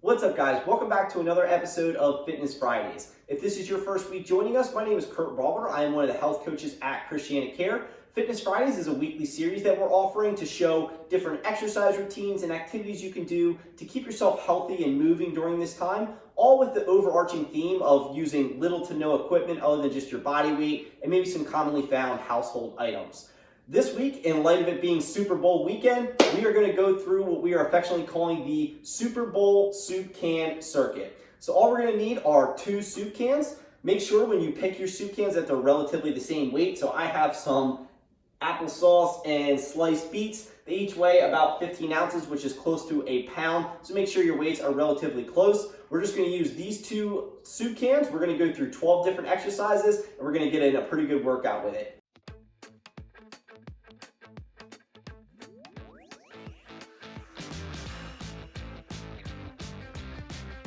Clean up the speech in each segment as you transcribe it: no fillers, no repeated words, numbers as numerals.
What's up, guys? Welcome back to another episode of Fitness Fridays. If this is your first week joining us, my name is Kurt Broadwater. I am one of the health coaches at Christianic Care. Fitness Fridays is a weekly series that we're offering to show different exercise routines and activities you can do to keep yourself healthy and moving during this time, all with the overarching theme of using little to no equipment other than just your body weight and maybe some commonly found household items. This week, in light of it being Super Bowl weekend, we are going to go through what we are affectionately calling the Super Bowl soup can circuit. So all we're going to need are 2 soup cans. Make sure when you pick your soup cans that they're relatively the same weight. So I have some applesauce and sliced beets. They each weigh about 15 ounces, which is close to a pound. So make sure your weights are relatively close. We're just going to use these 2 soup cans. We're going to go through 12 different exercises, and we're going to get in a pretty good workout with it.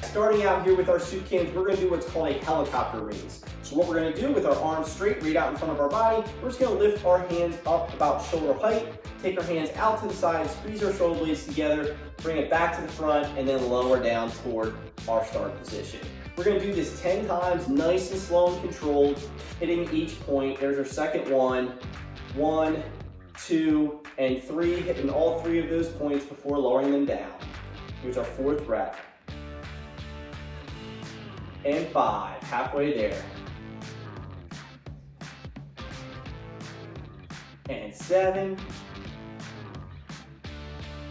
Starting out here with our soup cans, we're going to do what's called a helicopter raise. So what we're going to do with our arms straight, right out in front of our body, we're just going to lift our hands up about shoulder height, take our hands out to the side, squeeze our shoulder blades together, bring it back to the front, and then lower down toward our start position. We're going to do this 10 times, nice and slow and controlled, hitting each point. There's our second one. 1, 2, and 3, hitting all 3 of those points before lowering them down. Here's our 4th rep. And 5, halfway there. And 7,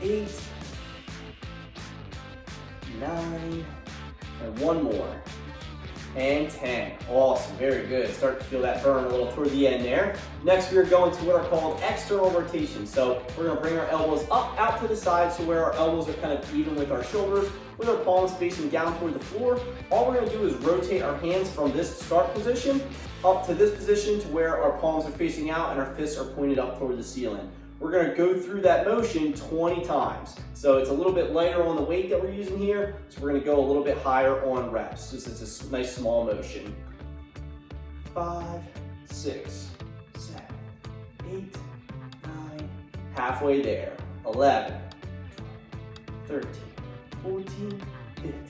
8, 9, and 1 more. And 10. Awesome, very good. Start to feel that burn a little toward the end there. Next, we are going to what are called external rotations. So we're going to bring our elbows up, out to the side, so where our elbows are kind of even with our shoulders, with our palms facing down toward the floor. All we're going to do is rotate our hands from this start position up to this position to where our palms are facing out and our fists are pointed up toward the ceiling. We're going to go through that motion 20 times. So it's a little bit lighter on the weight that we're using here, so we're going to go a little bit higher on reps. Just it's a nice small motion. 5, 6, 7, 8, 9, halfway there. 11, 13, 14, 15,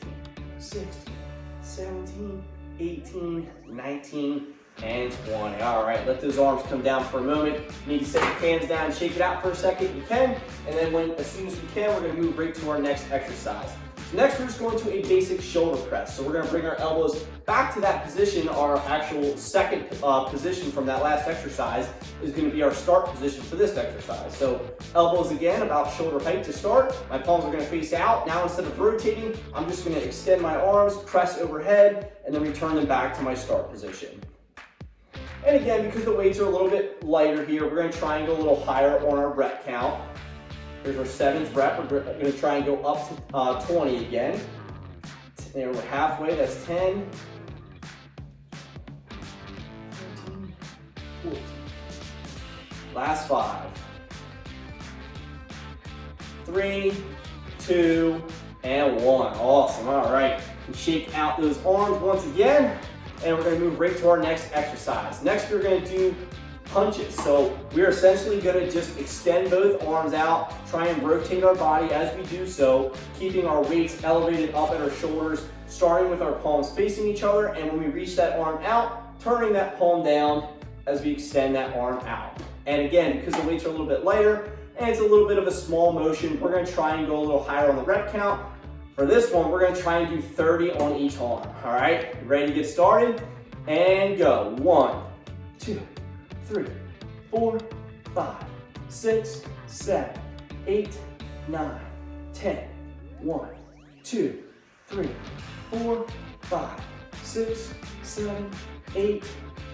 16, 17, 18, 19, and 20. All right, let those arms come down for a moment. You need to set your hands down and shake it out for a second. You can, and then as soon as we can, we're going to move right to our next exercise. So next, we're just going to a basic shoulder press. So we're going to bring our elbows back to that position. Our actual second position from that last exercise is going to be our start position for this exercise. So elbows again about shoulder height to start. My palms are going to face out. Now instead of rotating, I'm just going to extend my arms, press overhead, and then return them back to my start position. And again, because the weights are a little bit lighter here, we're going to try and go a little higher on our rep count. Here's our 7th rep. We're going to try and go up to 20 again. There, we're halfway. That's 10, 13, 14. Last 5. 3, 2, and 1. Awesome. All right. And shake out those arms once again. And we're going to move right to our next exercise. Next, we're going to do punches. So we're essentially going to just extend both arms out, try and rotate our body as we do so, keeping our weights elevated up at our shoulders, starting with our palms facing each other, and when we reach that arm out, turning that palm down as we extend that arm out. And again, because the weights are a little bit lighter, and it's a little bit of a small motion, we're going to try and go a little higher on the rep count. For this one, we're going to try and do 30 on each arm. All right, ready to get started? And go. 1, 2, 3, 4, 5, 6, 7, 8, 9, 10. 1, 2, 3, 4, 5, 6, 7, 8,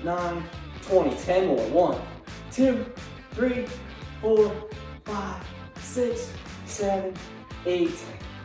9, 20. 10 more. 1, 2, 3, 4, 5, 6, 7, 8,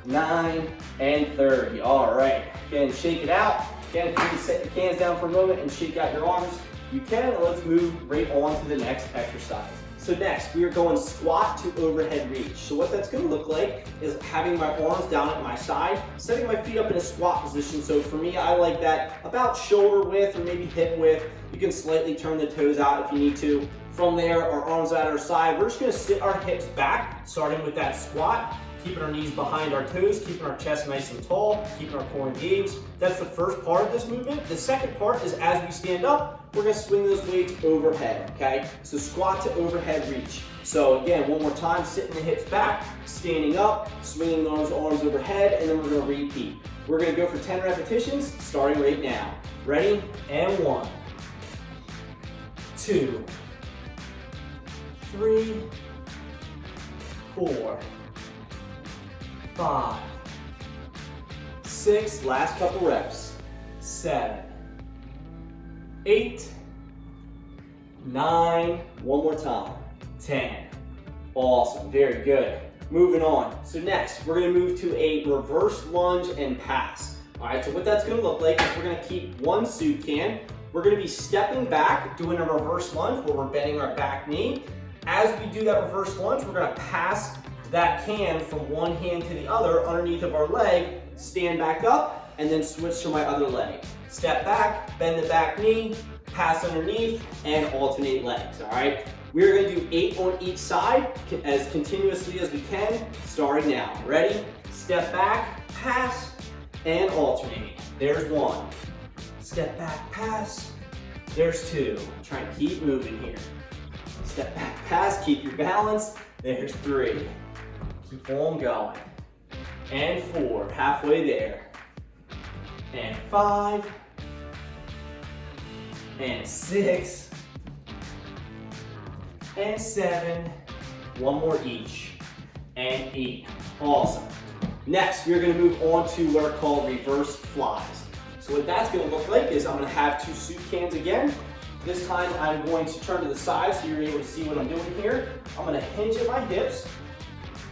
9, and 30. All right, again, shake it out. Again, if you can set your cans down for a moment and shake out your arms, you can. And let's move right on to the next exercise. So next, we are going squat to overhead reach. So what that's going to look like is having my arms down at my side, setting my feet up in a squat position. So for me, I like that about shoulder width or maybe hip width. You can slightly turn the toes out if you need to. From there, our arms at our side, we're just going to sit our hips back, starting with that squat. keeping our knees behind our toes, keeping our chest nice and tall, keeping our core engaged. That's the first part of this movement. The second part is as we stand up, we're gonna swing those weights overhead, okay? So squat to overhead reach. So again, one more time, sitting the hips back, standing up, swinging those arms overhead, and then we're gonna repeat. We're gonna go for 10 repetitions, starting right now. Ready? And 1, 2, 3, 4, 5, 6, last couple reps, 7, 8, 9, one more time, 10. Awesome, very good. Moving on. So next, we're gonna move to a reverse lunge and pass. All right, so what that's gonna look like is we're gonna keep one soup can. We're gonna be stepping back, doing a reverse lunge where we're bending our back knee. As we do that reverse lunge, we're gonna pass that can from one hand to the other underneath of our leg, stand back up, and then switch to my other leg. Step back, bend the back knee, pass underneath, and alternate legs, all right? We're gonna do 8 on each side as continuously as we can, starting now. Ready? Step back, pass, and alternate. There's 1. Step back, pass. There's 2. Try and keep moving here. Step back, pass, keep your balance. There's 3. Keep on going. And 4, halfway there. And 5. And 6. And 7, one more each, and 8. Awesome. Next, we're gonna move on to what are called reverse flies. So what that's gonna look like is I'm gonna have 2 soup cans again. This time I'm going to turn to the side so you're able to see what I'm doing here. I'm gonna hinge at my hips.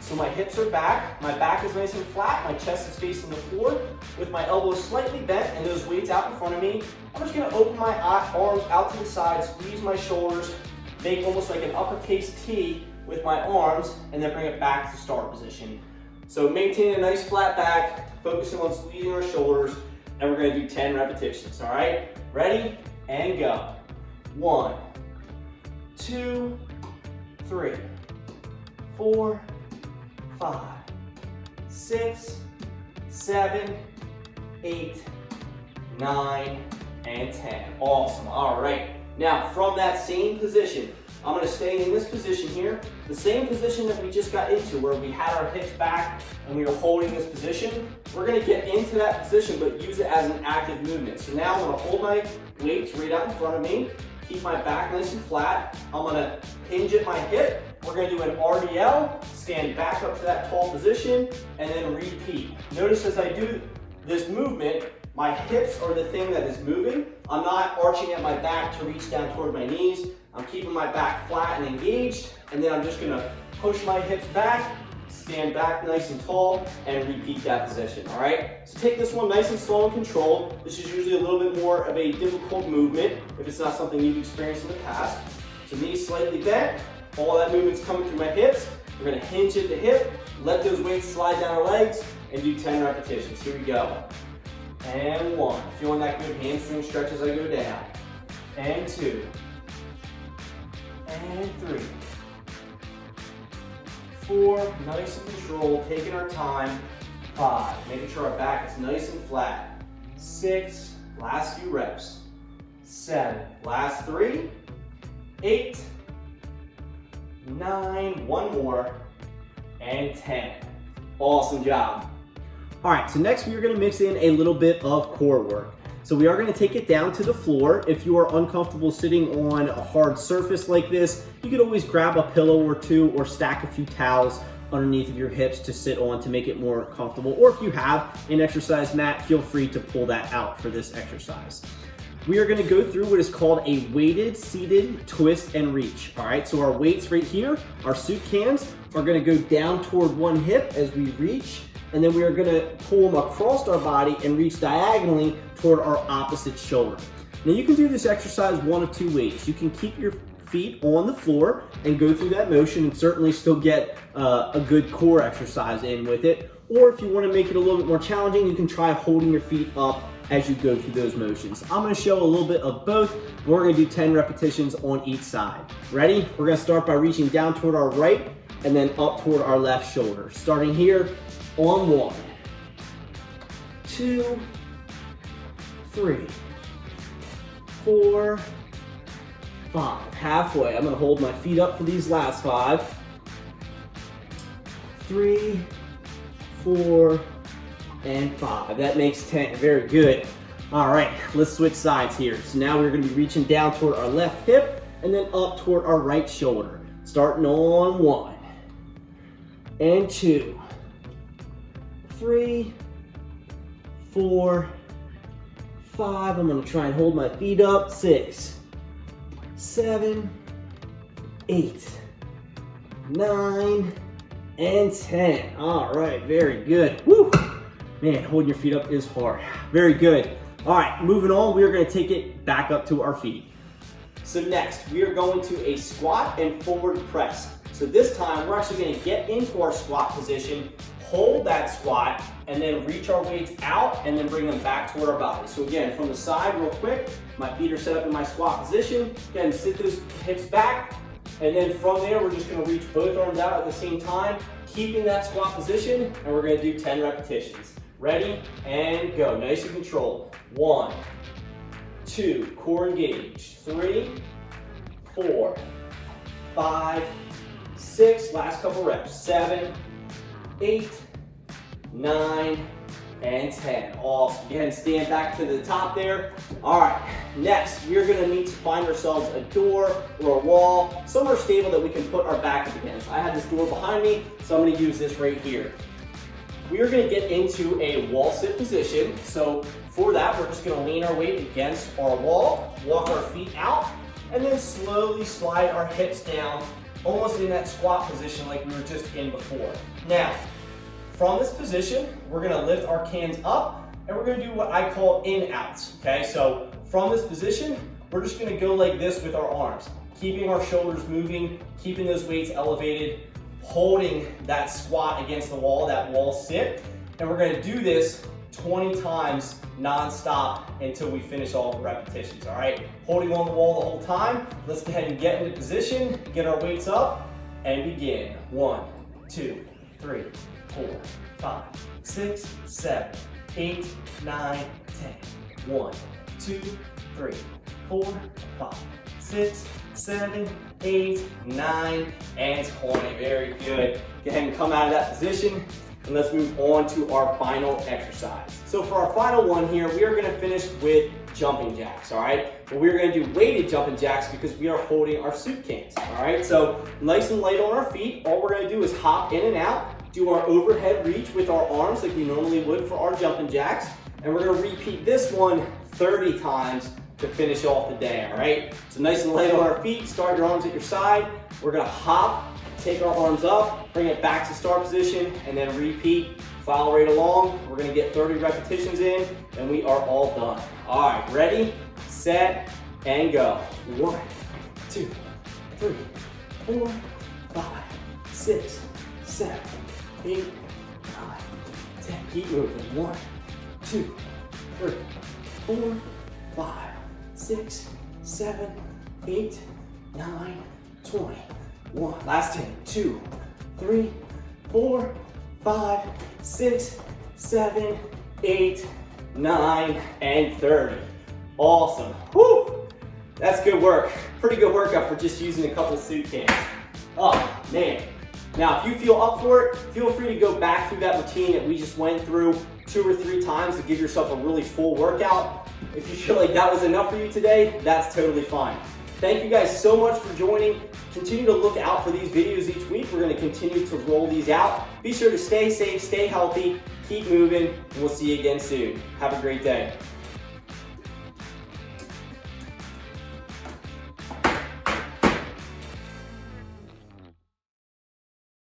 So my hips are back, my back is nice and flat, my chest is facing the floor with my elbows slightly bent and those weights out in front of me. I'm just gonna open my arms out to the side, squeeze my shoulders, make almost like an uppercase T with my arms, and then bring it back to start position. So maintain a nice flat back, focusing on squeezing our shoulders, and we're gonna do 10 repetitions, all right? Ready? And go. 1, 2, 3, 4, 5, 6, 7, 8, 9, and 10. Awesome, all right. Now, from that same position, I'm gonna stay in this position here, the same position that we just got into where we had our hips back and we were holding this position. We're gonna get into that position, but use it as an active movement. So now I'm gonna hold my weights right out in front of me, keep my back nice and flat. I'm gonna hinge at my hip. We're gonna do an RDL, stand back up to that tall position, and then repeat. Notice as I do this movement, my hips are the thing that is moving. I'm not arching at my back to reach down toward my knees. I'm keeping my back flat and engaged, and then I'm just gonna push my hips back, stand back nice and tall, and repeat that position, all right? So take this one nice and slow and controlled. This is usually a little bit more of a difficult movement if it's not something you've experienced in the past. So knees slightly bent, all that movement's coming through my hips. We're gonna hinge at the hip, let those weights slide down our legs, and do 10 repetitions. Here we go. And 1, feeling that good hamstring stretch as I go down. And 2. And 3. 4, nice and controlled, taking our time. 5, making sure our back is nice and flat. 6, last few reps. 7, last 3. 8, 9, one more, and 10. Awesome job. All right, so next we are gonna mix in a little bit of core work. So we are gonna take it down to the floor. If you are uncomfortable sitting on a hard surface like this, you could always grab a pillow or 2 or stack a few towels underneath of your hips to sit on to make it more comfortable. Or if you have an exercise mat, feel free to pull that out for this exercise. We are gonna go through what is called a weighted, seated, twist, and reach. All right, so our weights right here, our soup cans, are gonna go down toward one hip as we reach, and then we are gonna pull them across our body and reach diagonally toward our opposite shoulder. Now you can do this exercise one of 2 ways. You can keep your feet on the floor and go through that motion and certainly still get a good core exercise in with it. Or if you wanna make it a little bit more challenging, you can try holding your feet up as you go through those motions. I'm gonna show a little bit of both. We're gonna do 10 repetitions on each side. Ready? We're gonna start by reaching down toward our right and then up toward our left shoulder. Starting here on 1, 2, 3, 4, 5. Halfway. I'm going to hold my feet up for these last 5. 3, 4, and 5. That makes 10. Very good. All right, let's switch sides here. So now we're going to be reaching down toward our left hip and then up toward our right shoulder. Starting on 1, and 2, 3, 4, 5. I'm going to try and hold my feet up. 6, 7, 8, 9, and 10. All right, very good. Woo! Man, holding your feet up is hard. Very good. All right, moving on, we are going to take it back up to our feet. So next, we are going to a squat and forward press. So this time, we're actually going to get into our squat position, hold that squat, and then reach our weights out and then bring them back toward our body. So again, from the side real quick, my feet are set up in my squat position. Again, sit those hips back, and then from there, we're just going to reach both arms out at the same time, keeping that squat position, and we're going to do 10 repetitions. Ready, and go. Nice and controlled. 1, 2, core engaged. 3, 4, 5, 6, last couple reps. 7, 8, 9, and 10. Awesome. Again, stand back to the top there. All right, next, we're gonna need to find ourselves a door or a wall, somewhere stable that we can put our back up against. I have this door behind me, so I'm gonna use this right here. We are gonna get into a wall sit position. So for that, we're just gonna lean our weight against our wall, walk our feet out, and then slowly slide our hips down, almost in that squat position like we were just in before. Now, from this position, we're gonna lift our cans up, and we're gonna do what I call in-outs, okay? So from this position, we're just gonna go like this with our arms, keeping our shoulders moving, keeping those weights elevated, holding that squat against the wall, that wall sit, and we're gonna do this 20 times non-stop until we finish all the repetitions, all right? Holding on the wall the whole time. Let's go ahead and get into position, get our weights up, and begin. 1, 2, 3, 4, 5, 6, 7, 8, 9, 10. 1, 2, 3, 4, 5, 6, 7, 8, 9, and 20. Very good. Go ahead and come out of that position, and let's move on to our final exercise. So for our final one here, we are going to finish with jumping jacks, all right? But we're going to do weighted jumping jacks because we are holding our soup cans, all right? So nice and light on our feet. All we're going to do is hop in and out, do our overhead reach with our arms like we normally would for our jumping jacks, and we're going to repeat this one 30 times to finish off the day, all right? So nice and light on our feet, start your arms at your side. We're gonna hop, take our arms up, bring it back to start position, and then repeat. Follow right along. We're gonna get 30 repetitions in, and we are all done. All right, ready, set, and go. 1, 2, 3, 4, 5, 6, 7, 8, 9, 10. Keep moving. 1, 2, 3, 4, 5, 6, 7, 8, 9, 20. 1. Last 10. 2, 3, 4, 5, 6, 7, 8, 9, and 30. Awesome. Woo! That's good work. Pretty good workout for just using a couple soup cans. Oh, man. Now, if you feel up for it, feel free to go back through that routine that we just went through 2 or 3 times to give yourself a really full workout. If you feel like that was enough for you today, that's totally fine. Thank you guys so much for joining. Continue to look out for these videos each week. We're going to continue to roll these out. Be sure to stay safe, stay healthy, keep moving, and we'll see you again soon. Have a great day.